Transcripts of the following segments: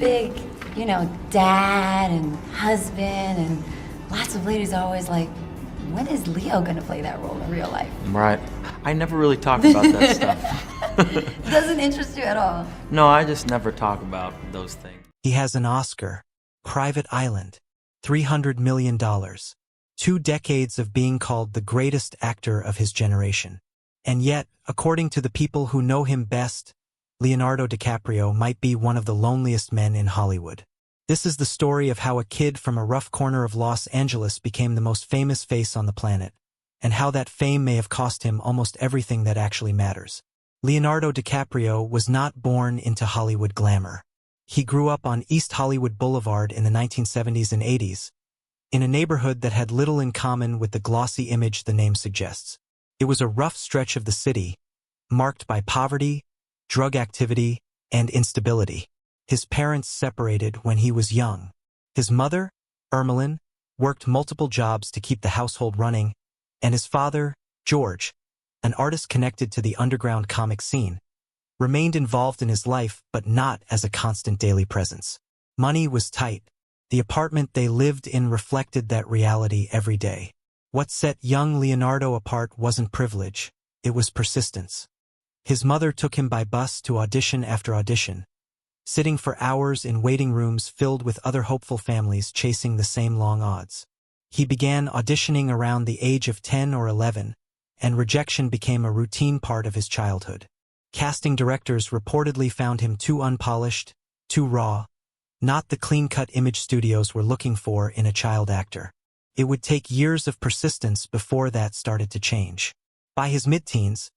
big, dad and husband, and lots of ladies are always like, when is Leo gonna play that role in real life? Right. I never really talk about that stuff. It doesn't interest you at all. No, I just never talk about those things. He has an Oscar, Private Island, $300 million, 2 decades of being called the greatest actor of his generation. And yet, according to the people who know him best, Leonardo DiCaprio might be one of the loneliest men in Hollywood. This is the story of how a kid from a rough corner of Los Angeles became the most famous face on the planet, and how that fame may have cost him almost everything that actually matters. Leonardo DiCaprio was not born into Hollywood glamour. He grew up on East Hollywood Boulevard in the 1970s and 80s, in a neighborhood that had little in common with the glossy image the name suggests. It was a rough stretch of the city, marked by poverty, drug activity, and instability. His parents separated when he was young. His mother, Ermeline, worked multiple jobs to keep the household running, and his father, George, an artist connected to the underground comic scene, remained involved in his life but not as a constant daily presence. Money was tight. The apartment they lived in reflected that reality every day. What set young Leonardo apart wasn't privilege, it was persistence. His mother took him by bus to audition after audition, sitting for hours in waiting rooms filled with other hopeful families chasing the same long odds. He began auditioning around the age of 10 or 11, and rejection became a routine part of his childhood. Casting directors reportedly found him too unpolished, too raw, not the clean-cut image studios were looking for in a child actor. It would take years of persistence before that started to change. By his mid-teens,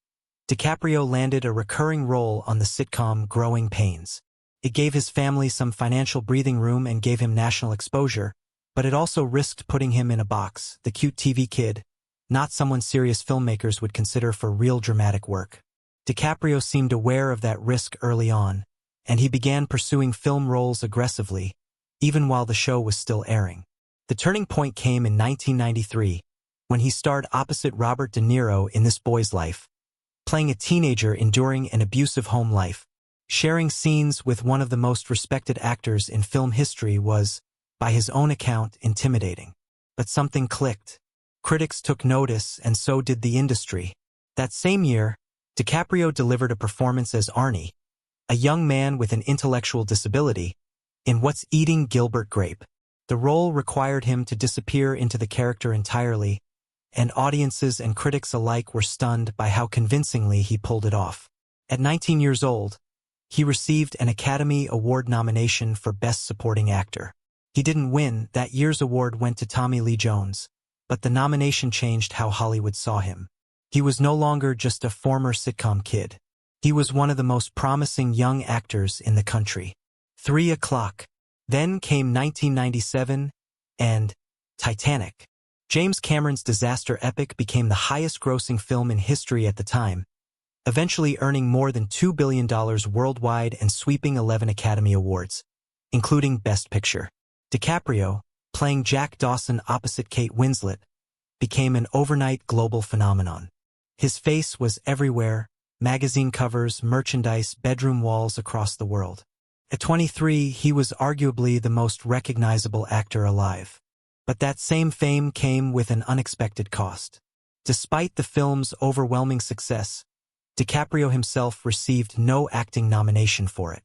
DiCaprio landed a recurring role on the sitcom Growing Pains. It gave his family some financial breathing room and gave him national exposure, but it also risked putting him in a box, the cute TV kid, not someone serious filmmakers would consider for real dramatic work. DiCaprio seemed aware of that risk early on, and he began pursuing film roles aggressively, even while the show was still airing. The turning point came in 1993, when he starred opposite Robert De Niro in This Boy's Life, playing a teenager enduring an abusive home life. Sharing scenes with one of the most respected actors in film history was, by his own account, intimidating. But something clicked. Critics took notice, and so did the industry. That same year, DiCaprio delivered a performance as Arnie, a young man with an intellectual disability, in What's Eating Gilbert Grape. The role required him to disappear into the character entirely, and audiences and critics alike were stunned by how convincingly he pulled it off. At 19 years old, he received an Academy Award nomination for Best Supporting Actor. He didn't win. That year's award went to Tommy Lee Jones, but the nomination changed how Hollywood saw him. He was no longer just a former sitcom kid. He was one of the most promising young actors in the country. 3 o'clock. Then came 1997 and Titanic. James Cameron's disaster epic became the highest-grossing film in history at the time, eventually earning more than $2 billion worldwide and sweeping 11 Academy Awards, including Best Picture. DiCaprio, playing Jack Dawson opposite Kate Winslet, became an overnight global phenomenon. His face was everywhere, magazine covers, merchandise, bedroom walls across the world. At 23, he was arguably the most recognizable actor alive. But that same fame came with an unexpected cost. Despite the film's overwhelming success, DiCaprio himself received no acting nomination for it.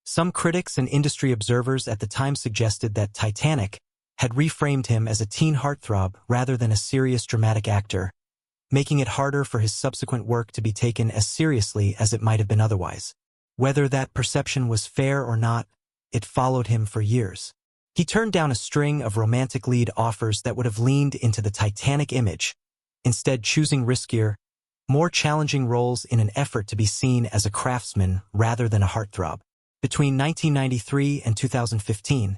Some critics and industry observers at the time suggested that Titanic had reframed him as a teen heartthrob rather than a serious dramatic actor, making it harder for his subsequent work to be taken as seriously as it might have been otherwise. Whether that perception was fair or not, it followed him for years. He turned down a string of romantic lead offers that would have leaned into the Titanic image, instead choosing riskier, more challenging roles in an effort to be seen as a craftsman rather than a heartthrob. Between 1993 and 2015,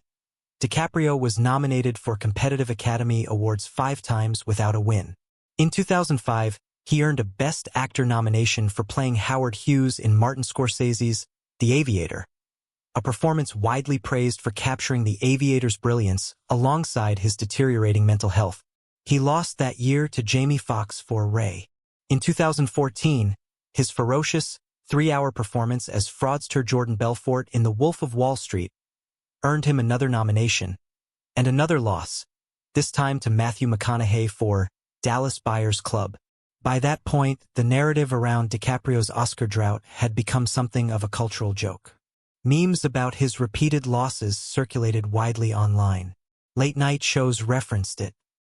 DiCaprio was nominated for competitive Academy Awards 5 times without a win. In 2005, he earned a Best Actor nomination for playing Howard Hughes in Martin Scorsese's The Aviator, a performance widely praised for capturing the aviator's brilliance alongside his deteriorating mental health. He lost that year to Jamie Foxx for Ray. In 2014, his ferocious, 3-hour performance as fraudster Jordan Belfort in The Wolf of Wall Street earned him another nomination, and another loss, this time to Matthew McConaughey for Dallas Buyers Club. By that point, the narrative around DiCaprio's Oscar drought had become something of a cultural joke. Memes about his repeated losses circulated widely online. Late-night shows referenced it.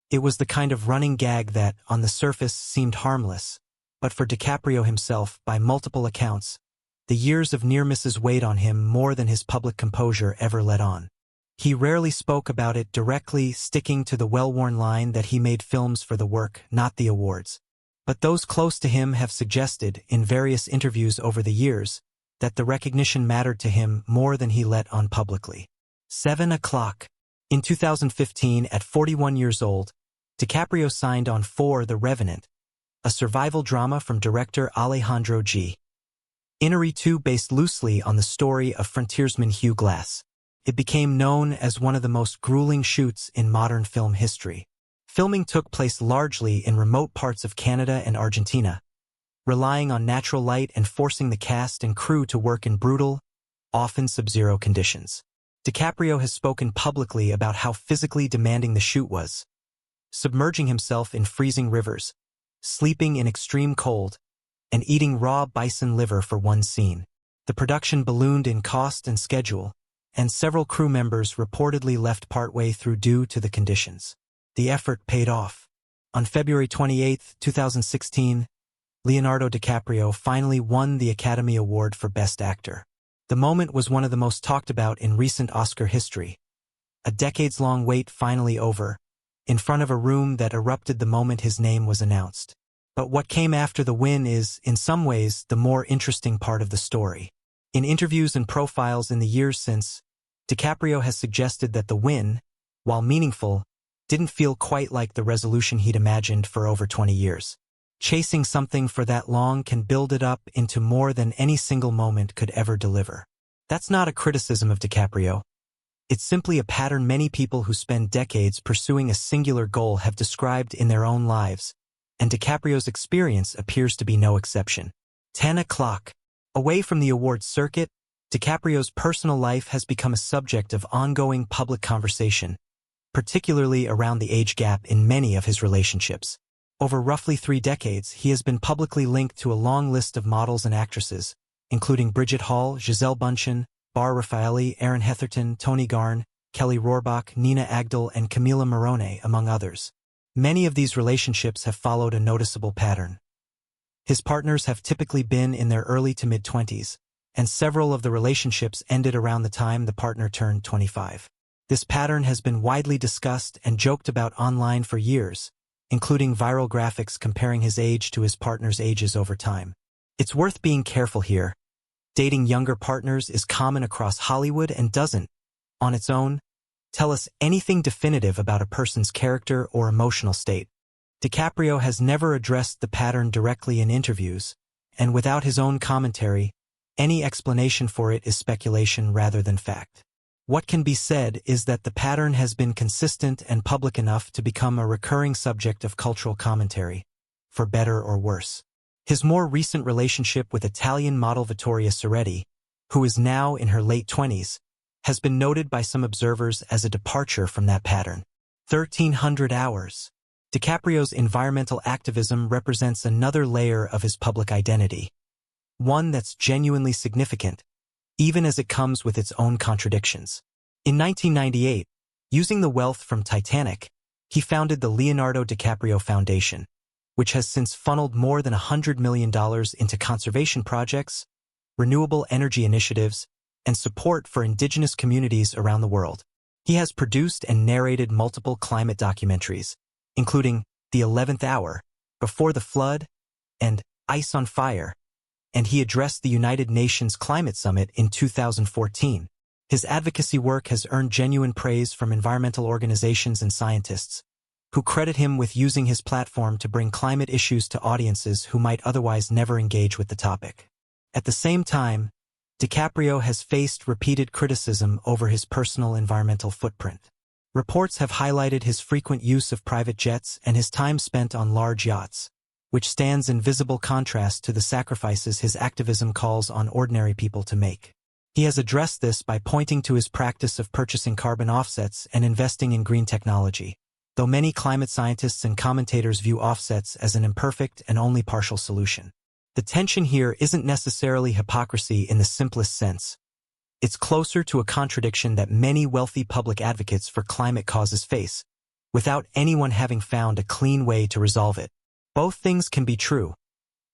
It was the kind of running gag that, on the surface, seemed harmless, but for DiCaprio himself, by multiple accounts, the years of near misses weighed on him more than his public composure ever let on. He rarely spoke about it directly, sticking to the well-worn line that he made films for the work, not the awards. But those close to him have suggested, in various interviews over the years, that the recognition mattered to him more than he let on publicly. 7 o'clock. In 2015, at 41 years old, DiCaprio signed on for The Revenant, a survival drama from director Alejandro G. Inarritu based loosely on the story of frontiersman Hugh Glass. It became known as one of the most grueling shoots in modern film history. Filming took place largely in remote parts of Canada and Argentina, relying on natural light and forcing the cast and crew to work in brutal, often sub-zero conditions. DiCaprio has spoken publicly about how physically demanding the shoot was, submerging himself in freezing rivers, sleeping in extreme cold, and eating raw bison liver for one scene. The production ballooned in cost and schedule, and several crew members reportedly left partway through due to the conditions. The effort paid off. On February 28, 2016, Leonardo DiCaprio finally won the Academy Award for Best Actor. The moment was one of the most talked about in recent Oscar history. A decades-long wait finally over, in front of a room that erupted the moment his name was announced. But what came after the win is, in some ways, the more interesting part of the story. In interviews and profiles in the years since, DiCaprio has suggested that the win, while meaningful, didn't feel quite like the resolution he'd imagined for over 20 years. Chasing something for that long can build it up into more than any single moment could ever deliver. That's not a criticism of DiCaprio. It's simply a pattern many people who spend decades pursuing a singular goal have described in their own lives, and DiCaprio's experience appears to be no exception. 10 o'clock. Away from the awards circuit, DiCaprio's personal life has become a subject of ongoing public conversation, particularly around the age gap in many of his relationships. Over roughly 3 decades, he has been publicly linked to a long list of models and actresses, including Bridget Hall, Gisele Bündchen, Bar Raffaelli, Erin Heatherton, Tony Garn, Kelly Rohrbach, Nina Agdal, and Camila Morrone, among others. Many of these relationships have followed a noticeable pattern. His partners have typically been in their early to mid-20s, and several of the relationships ended around the time the partner turned 25. This pattern has been widely discussed and joked about online for years, including viral graphics comparing his age to his partner's ages over time. It's worth being careful here. Dating younger partners is common across Hollywood and doesn't, on its own, tell us anything definitive about a person's character or emotional state. DiCaprio has never addressed the pattern directly in interviews, and without his own commentary, any explanation for it is speculation rather than fact. What can be said is that the pattern has been consistent and public enough to become a recurring subject of cultural commentary, for better or worse. His more recent relationship with Italian model Vittoria Soretti, who is now in her late 20s, has been noted by some observers as a departure from that pattern. 1,300 hours. DiCaprio's environmental activism represents another layer of his public identity, one that's genuinely significant, even as it comes with its own contradictions. In 1998, using the wealth from Titanic, he founded the Leonardo DiCaprio Foundation, which has since funneled more than $100 million into conservation projects, renewable energy initiatives, and support for indigenous communities around the world. He has produced and narrated multiple climate documentaries, including The 11th Hour, Before the Flood, and Ice on Fire, and he addressed the United Nations Climate Summit in 2014. His advocacy work has earned genuine praise from environmental organizations and scientists, who credit him with using his platform to bring climate issues to audiences who might otherwise never engage with the topic. At the same time, DiCaprio has faced repeated criticism over his personal environmental footprint. Reports have highlighted his frequent use of private jets and his time spent on large yachts, which stands in visible contrast to the sacrifices his activism calls on ordinary people to make. He has addressed this by pointing to his practice of purchasing carbon offsets and investing in green technology, though many climate scientists and commentators view offsets as an imperfect and only partial solution. The tension here isn't necessarily hypocrisy in the simplest sense. It's closer to a contradiction that many wealthy public advocates for climate causes face, without anyone having found a clean way to resolve it. Both things can be true.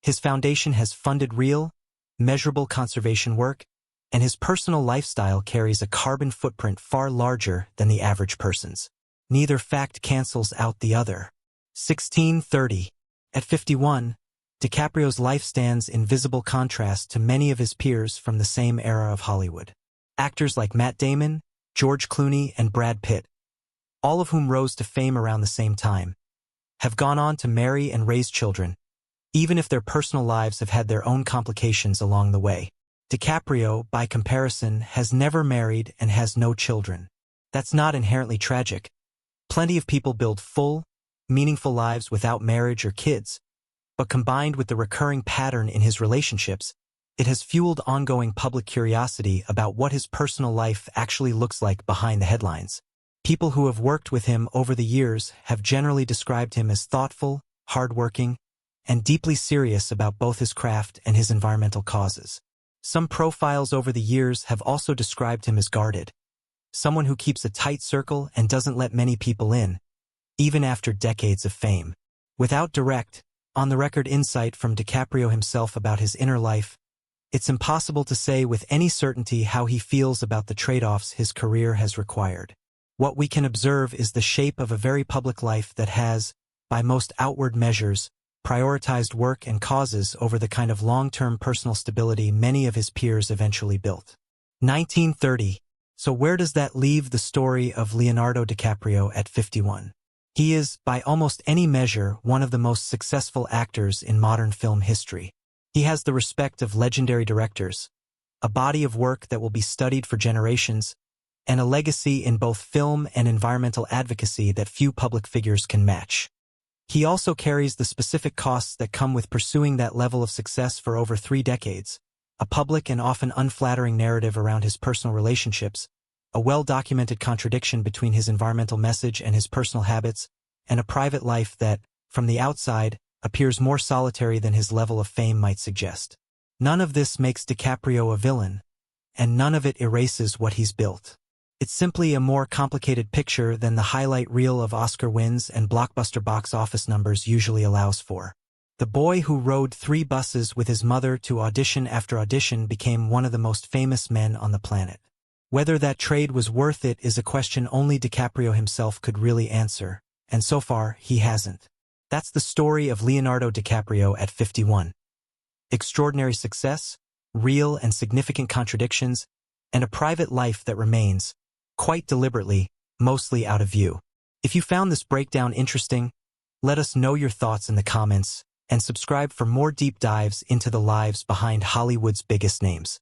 His foundation has funded real, measurable conservation work, and his personal lifestyle carries a carbon footprint far larger than the average person's. Neither fact cancels out the other. 1630. At 51, DiCaprio's life stands in visible contrast to many of his peers from the same era of Hollywood. Actors like Matt Damon, George Clooney, and Brad Pitt, all of whom rose to fame around the same time, have gone on to marry and raise children, even if their personal lives have had their own complications along the way. DiCaprio, by comparison, has never married and has no children. That's not inherently tragic. Plenty of people build full, meaningful lives without marriage or kids, but combined with the recurring pattern in his relationships, it has fueled ongoing public curiosity about what his personal life actually looks like behind the headlines. People who have worked with him over the years have generally described him as thoughtful, hardworking, and deeply serious about both his craft and his environmental causes. Some profiles over the years have also described him as guarded, someone who keeps a tight circle and doesn't let many people in, even after decades of fame. Without direct, on-the-record insight from DiCaprio himself about his inner life, it's impossible to say with any certainty how he feels about the trade-offs his career has required. What we can observe is the shape of a very public life that has, by most outward measures, prioritized work and causes over the kind of long-term personal stability many of his peers eventually built. 1930. So where does that leave the story of Leonardo DiCaprio at 51? He is, by almost any measure, one of the most successful actors in modern film history. He has the respect of legendary directors, a body of work that will be studied for generations, and a legacy in both film and environmental advocacy that few public figures can match. He also carries the specific costs that come with pursuing that level of success for over 3 decades, a public and often unflattering narrative around his personal relationships, a well-documented contradiction between his environmental message and his personal habits, and a private life that, from the outside, appears more solitary than his level of fame might suggest. None of this makes DiCaprio a villain, and none of it erases what he's built. It's simply a more complicated picture than the highlight reel of Oscar wins and blockbuster box office numbers usually allows for. The boy who rode 3 buses with his mother to audition after audition became one of the most famous men on the planet. Whether that trade was worth it is a question only DiCaprio himself could really answer, and so far, he hasn't. That's the story of Leonardo DiCaprio at 51. Extraordinary success, real and significant contradictions, and a private life that remains, quite deliberately, mostly out of view. If you found this breakdown interesting, let us know your thoughts in the comments, and subscribe for more deep dives into the lives behind Hollywood's biggest names.